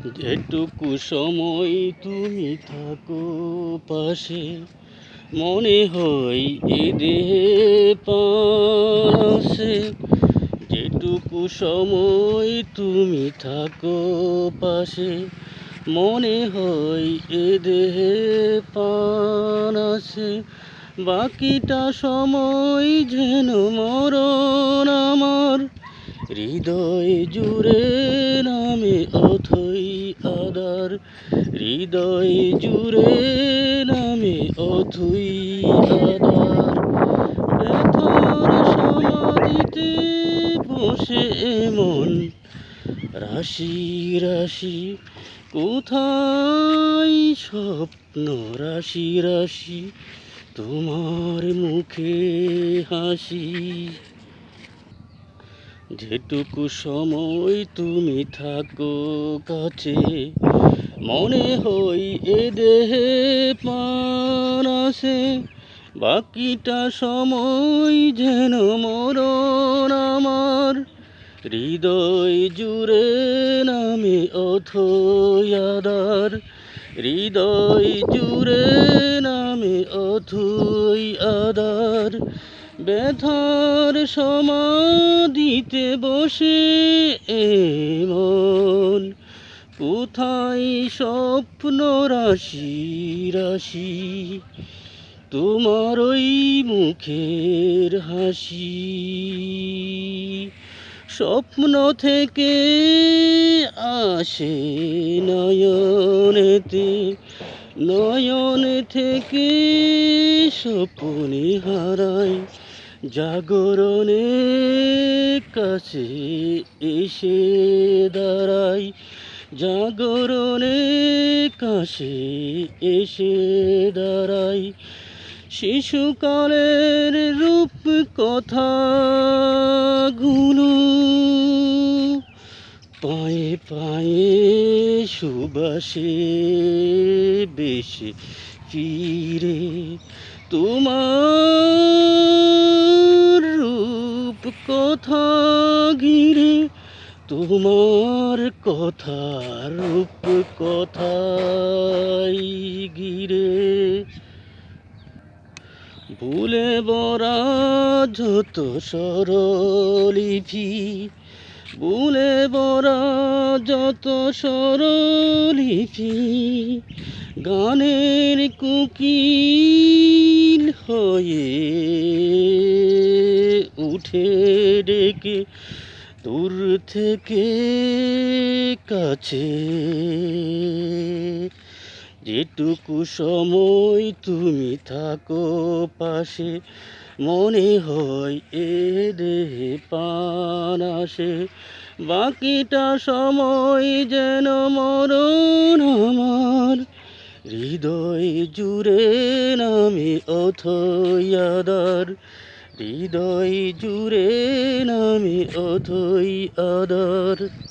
যেটুকু সময় তুমি থাকো পাশে, মনে হয় এ দেহে প্রাণ আসে। যেটুকু সময় তুমি থাকো পাশে, মনে হয় এ দেহে প্রাণ আসে। বাকিটা সময় যেন মরণ আমার, হৃদয় জুড়ে নামে অথই আদার। হৃদয় জুড়ে নামে অথই আদার। ব্যথার সমাধিতে বসে এমন রাশি রাশি, কোথায় স্বপ্ন রাশি রাশি, তোমার মুখে হাসি। যেটুকু সময় তুমি থাকো কাছে, মনে হয় এ দেহে প্রাণ আসে। বাকিটা সময় যেন মরণ আমার, হৃদয় জুড়ে নামে অথই আদার। হৃদয় জুড়ে নামে অথই আদার। ব্যথার সমাধিতে বসে এমন, কোথায় স্বপ্ন রাশি রাশি, তোমার ওই মুখের হাসি। স্বপ্ন থেকে আসে নয়নেতে, নয়ন থেকে স্বপ্নে হারায়। জাগরণে কাছে এসে দাঁড়াই, জাগরণে কাছে এসে দাঁড়াই। শিশুকালের রূপ কথাগুলো পায়ে পায়ে সুবাসে বেশে ফিরে। তোমার রূপ কথা ঘিরে, তোমার কথা রূপ কথাই ঘিরে। ভুলে বরা যত স্বরলিপি, ভুলে বরা যত স্বরলিপি, গানের কোকিল হয়ে উঠে ডেকে দূর থেকে কাছে। যেটুকু সময় তুমি থাকো পাশে, মনে হয় এ দেহে প্রাণ আসে। বাকিটা সময় যেন মরণ আমার, হৃদয় জুড়ে নামে অথই আদার। হৃদয় জুড়ে নামে অথই আদার।